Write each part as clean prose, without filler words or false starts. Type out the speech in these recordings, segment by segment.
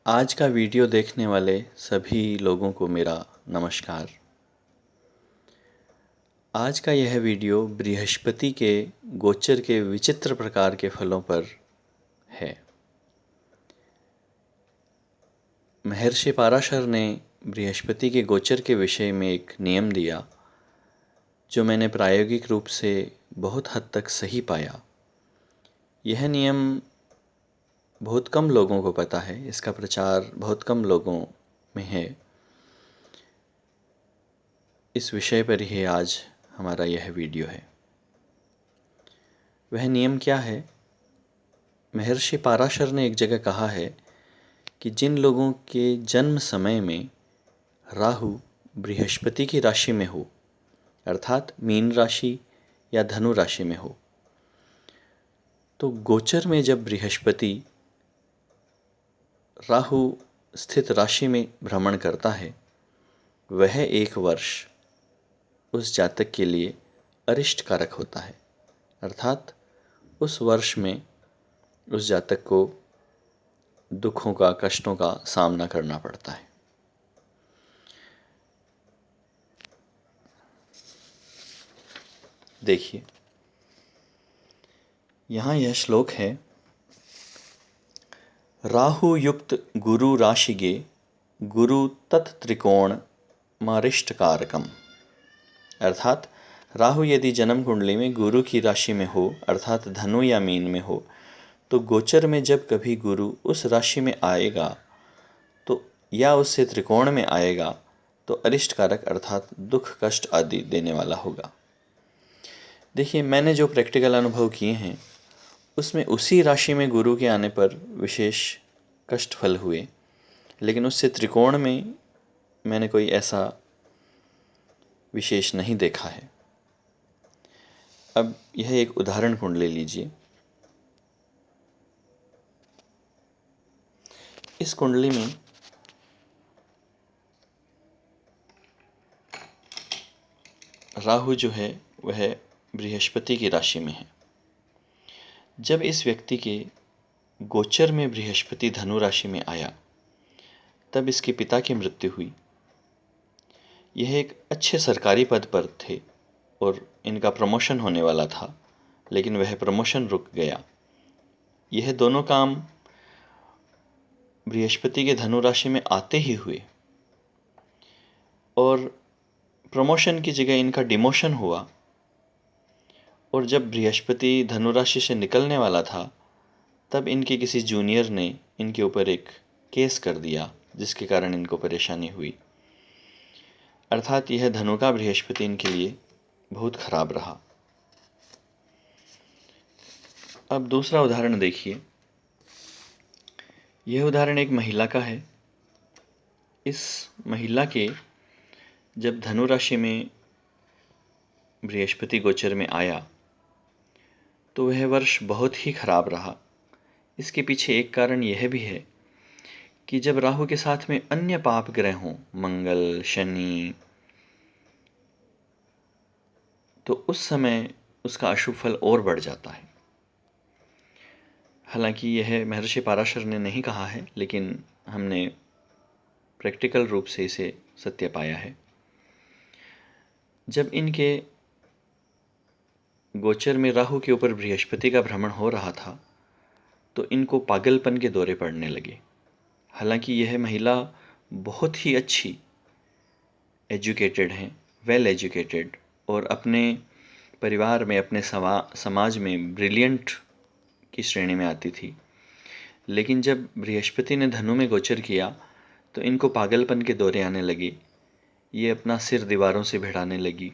आज का वीडियो देखने वाले सभी लोगों को मेरा नमस्कार। आज का यह वीडियो बृहस्पति के गोचर के विचित्र प्रकार के फलों पर है। महर्षि पाराशर ने बृहस्पति के गोचर के विषय में एक नियम दिया, जो मैंने प्रायोगिक रूप से बहुत हद तक सही पाया। यह नियम बहुत कम लोगों को पता है, इसका प्रचार बहुत कम लोगों में है। इस विषय पर ही आज हमारा यह वीडियो है। वह नियम क्या है? महर्षि पाराशर ने एक जगह कहा है कि जिन लोगों के जन्म समय में राहु बृहस्पति की राशि में हो, अर्थात मीन राशि या धनु राशि में हो, तो गोचर में जब बृहस्पति राहु स्थित राशि में भ्रमण करता है, वह एक वर्ष उस जातक के लिए अरिष्ट कारक होता है। अर्थात उस वर्ष में उस जातक को दुखों का, कष्टों का सामना करना पड़ता है। देखिए, यहाँ यह श्लोक है, राहु युक्त गुरु राशिगे गुरु तत्त्रिकोण मारिष्ट कारकम। अर्थात राहु यदि जन्म कुंडली में गुरु की राशि में हो, अर्थात धनु या मीन में हो, तो गोचर में जब कभी गुरु उस राशि में आएगा तो या उससे त्रिकोण में आएगा तो अरिष्ट कारक अर्थात दुख, कष्ट आदि देने वाला होगा। देखिए, मैंने जो प्रैक्टिकल अनुभव किए हैं उसमें उसी राशि में गुरु के आने पर विशेष कष्ट फल हुए, लेकिन उससे त्रिकोण में मैंने कोई ऐसा विशेष नहीं देखा है। अब यह एक उदाहरण कुंडली लीजिए। इस कुंडली में राहु जो है वह बृहस्पति की राशि में है। जब इस व्यक्ति के गोचर में बृहस्पति धनु राशि में आया, तब इसके पिता की मृत्यु हुई। यह एक अच्छे सरकारी पद पर थे और इनका प्रमोशन होने वाला था, लेकिन वह प्रमोशन रुक गया। यह दोनों काम बृहस्पति के धनु राशि में आते ही हुए और प्रमोशन की जगह इनका डिमोशन हुआ। और जब बृहस्पति धनु राशि से निकलने वाला था, तब इनके किसी जूनियर ने इनके ऊपर एक केस कर दिया, जिसके कारण इनको परेशानी हुई। अर्थात यह धनु का बृहस्पति इनके लिए बहुत खराब रहा। अब दूसरा उदाहरण देखिए। यह उदाहरण एक महिला का है। इस महिला के जब धनु राशि में बृहस्पति गोचर में आया तो वह वर्ष बहुत ही खराब रहा। इसके पीछे एक कारण यह भी है कि जब राहु के साथ में अन्य पाप ग्रह हों, मंगल, शनि, तो उस समय उसका अशुभ फल और बढ़ जाता है। हालांकि यह महर्षि पाराशर ने नहीं कहा है, लेकिन हमने प्रैक्टिकल रूप से इसे सत्य पाया है। जब इनके गोचर में राहु के ऊपर बृहस्पति का भ्रमण हो रहा था, तो इनको पागलपन के दौरे पड़ने लगे। हालांकि यह महिला बहुत ही अच्छी एजुकेटेड हैं, वेल एजुकेटेड, और अपने परिवार में, अपने समाज में ब्रिलियंट की श्रेणी में आती थी। लेकिन जब बृहस्पति ने धनु में गोचर किया तो इनको पागलपन के दौरे आने लगे। ये अपना सिर दीवारों से भिड़ाने लगी,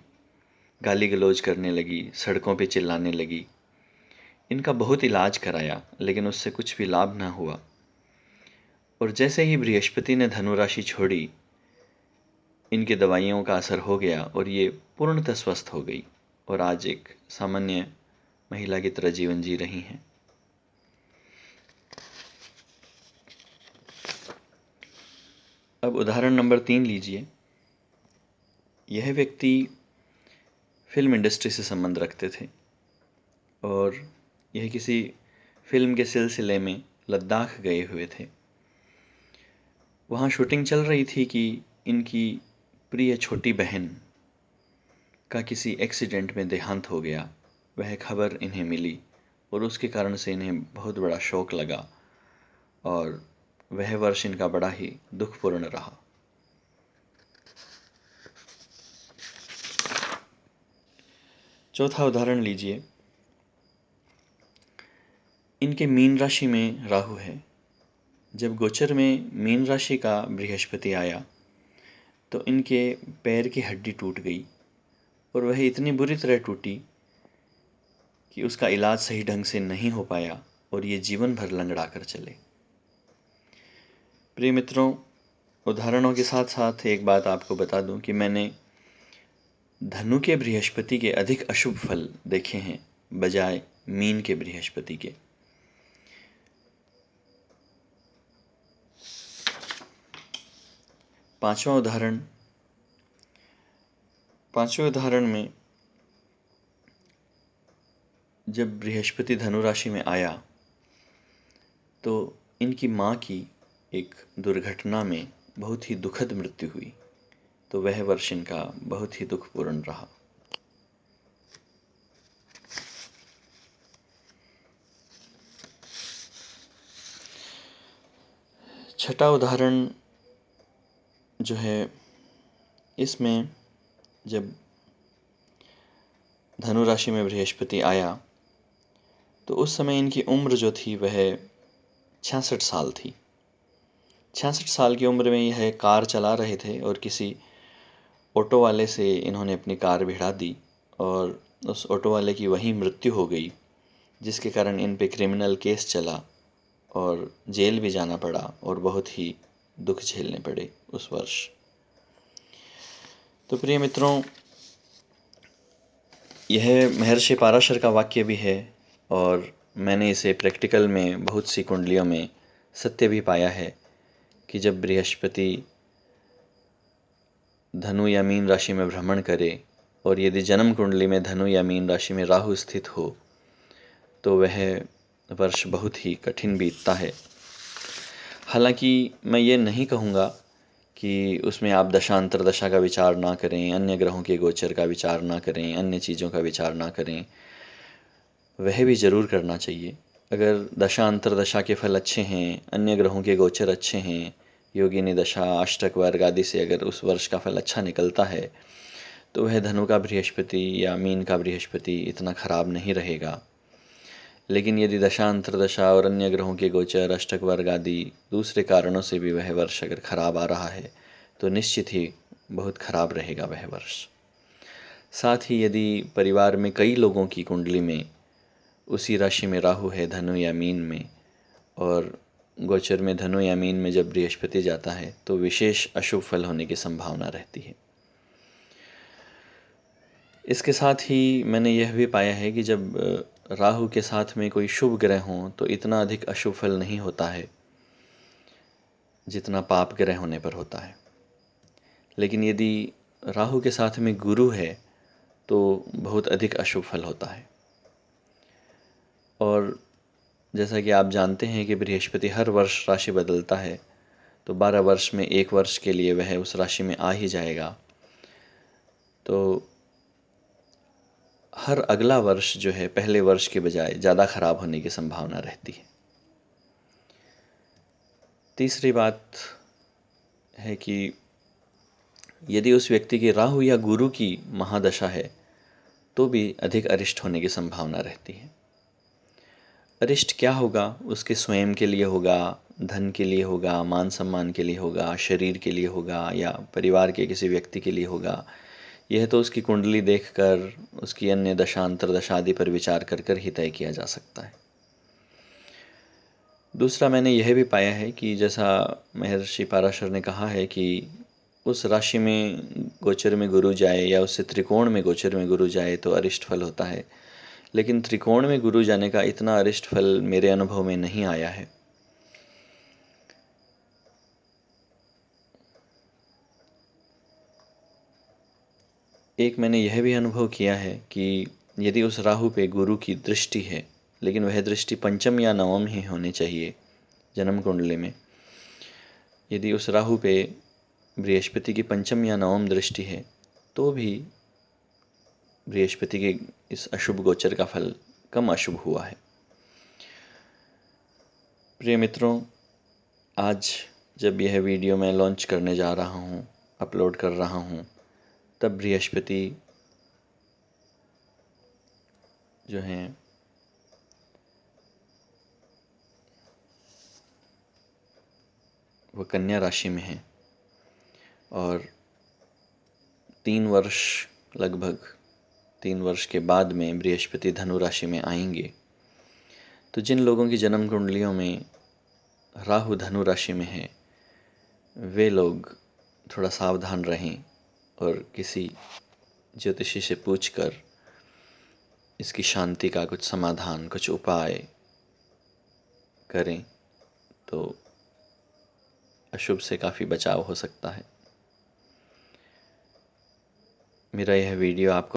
गाली गलौज करने लगी, सड़कों पे चिल्लाने लगी। इनका बहुत इलाज कराया, लेकिन उससे कुछ भी लाभ ना हुआ। और जैसे ही बृहस्पति ने धनु राशि छोड़ी, इनकी दवाइयों का असर हो गया और ये पूर्णतः स्वस्थ हो गई और आज एक सामान्य महिला की तरह जीवन जी रही हैं। अब उदाहरण नंबर 3 लीजिए। यह व्यक्ति फिल्म इंडस्ट्री से संबंध रखते थे और यह किसी फिल्म के सिलसिले में लद्दाख गए हुए थे। वहाँ शूटिंग चल रही थी कि इनकी प्रिय छोटी बहन का किसी एक्सीडेंट में देहांत हो गया। वह खबर इन्हें मिली और उसके कारण से इन्हें बहुत बड़ा शौक लगा और वह वर्ष इनका बड़ा ही दुखपूर्ण रहा। चौथा उदाहरण लीजिए। इनके मीन राशि में राहु है। जब गोचर में मीन राशि का बृहस्पति आया तो इनके पैर की हड्डी टूट गई और वह इतनी बुरी तरह टूटी कि उसका इलाज सही ढंग से नहीं हो पाया और ये जीवन भर लंगड़ा कर चले। प्रिय मित्रों, उदाहरणों के साथ साथ एक बात आपको बता दूं कि मैंने धनु के बृहस्पति के अधिक अशुभ फल देखे हैं बजाय मीन के बृहस्पति के। पांचवें उदाहरण में जब बृहस्पति धनु राशि में आया तो इनकी माँ की एक दुर्घटना में बहुत ही दुखद मृत्यु हुई, तो वह वर्ष इनका बहुत ही दुखपूर्ण रहा। छठा उदाहरण जो है, इसमें जब धनु राशि में बृहस्पति आया तो उस समय इनकी उम्र जो थी वह 66 साल थी। 66 साल की उम्र में यह कार चला रहे थे और किसी ऑटो वाले से इन्होंने अपनी कार भिड़ा दी और उस ऑटो वाले की वहीं मृत्यु हो गई, जिसके कारण इन पे क्रिमिनल केस चला और जेल भी जाना पड़ा और बहुत ही दुख झेलने पड़े उस वर्ष। तो प्रिय मित्रों, यह महर्षि पाराशर का वाक्य भी है और मैंने इसे प्रैक्टिकल में बहुत सी कुंडलियों में सत्य भी पाया है कि जब बृहस्पति धनु या मीन राशि में भ्रमण करे और यदि जन्म कुंडली में धनु या मीन राशि में राहु स्थित हो तो वह वर्ष बहुत ही कठिन बीतता है। हालांकि मैं ये नहीं कहूँगा कि उसमें आप दशांतर दशा का विचार ना करें, अन्य ग्रहों के गोचर का विचार ना करें, अन्य चीज़ों का विचार ना करें, वह भी ज़रूर करना चाहिए। अगर दशांतर दशा के फल अच्छे हैं, अन्य ग्रहों के गोचर अच्छे हैं, योगिनी दशा, अष्टक वर्ग आदि से अगर उस वर्ष का फल अच्छा निकलता है तो वह धनु का बृहस्पति या मीन का बृहस्पति इतना खराब नहीं रहेगा। लेकिन यदि दशांतर दशा और अन्य ग्रहों के गोचर, अष्टक वर्ग आदि दूसरे कारणों से भी वह वर्ष अगर खराब आ रहा है तो निश्चित ही बहुत खराब रहेगा वह वर्ष। साथ ही यदि परिवार में कई लोगों की कुंडली में उसी राशि में राहु है धनु या मीन में और गोचर में धनु या मीन में जब बृहस्पति जाता है तो विशेष अशुभ फल होने की संभावना रहती है। इसके साथ ही मैंने यह भी पाया है कि जब राहु के साथ में कोई शुभ ग्रह हों तो इतना अधिक अशुभ फल नहीं होता है जितना पाप ग्रह होने पर होता है। लेकिन यदि राहु के साथ में गुरु है तो बहुत अधिक अशुभ फल होता है। और जैसा कि आप जानते हैं कि बृहस्पति हर वर्ष राशि बदलता है, तो 12 वर्ष में एक वर्ष के लिए वह उस राशि में आ ही जाएगा, तो हर अगला वर्ष जो है पहले वर्ष के बजाय ज़्यादा खराब होने की संभावना रहती है। तीसरी बात है कि यदि उस व्यक्ति की राहु या गुरु की महादशा है तो भी अधिक अरिष्ट होने की संभावना रहती है। अरिष्ट क्या होगा? उसके स्वयं के लिए होगा, धन के लिए होगा, मान सम्मान के लिए होगा, शरीर के लिए होगा या परिवार के किसी व्यक्ति के लिए होगा। यह तो उसकी कुंडली देखकर, उसकी अन्य दशा अंतर्दशा आदि पर विचार कर कर ही तय किया जा सकता है। दूसरा मैंने यह भी पाया है कि जैसा महर्षि पाराशर ने कहा है कि उस राशि में गोचर में गुरु जाए या उससे त्रिकोण में गोचर में गुरु जाए तो अरिष्ट फल होता है, लेकिन त्रिकोण में गुरु जाने का इतना अरिष्ट फल मेरे अनुभव में नहीं आया है। एक मैंने यह भी अनुभव किया है कि यदि उस राहु पे गुरु की दृष्टि है, लेकिन वह दृष्टि पंचम या नवम ही होनी चाहिए जन्म कुंडली में, यदि उस राहु पे बृहस्पति की पंचम या नवम दृष्टि है तो भी बृहस्पति के इस अशुभ गोचर का फल कम अशुभ हुआ है। प्रिय मित्रों, आज जब यह वीडियो मैं लॉन्च करने जा रहा हूँ, अपलोड कर रहा हूँ, तब बृहस्पति जो हैं वो कन्या राशि में हैं और 3 वर्ष के बाद में बृहस्पति धनु राशि में आएंगे। तो जिन लोगों की जन्म कुंडलियों में राहु धनु राशि में है, वे लोग थोड़ा सावधान रहें और किसी ज्योतिषी से पूछकर इसकी शांति का कुछ समाधान, कुछ उपाय करें तो अशुभ से काफ़ी बचाव हो सकता है। मेरा यह वीडियो आपको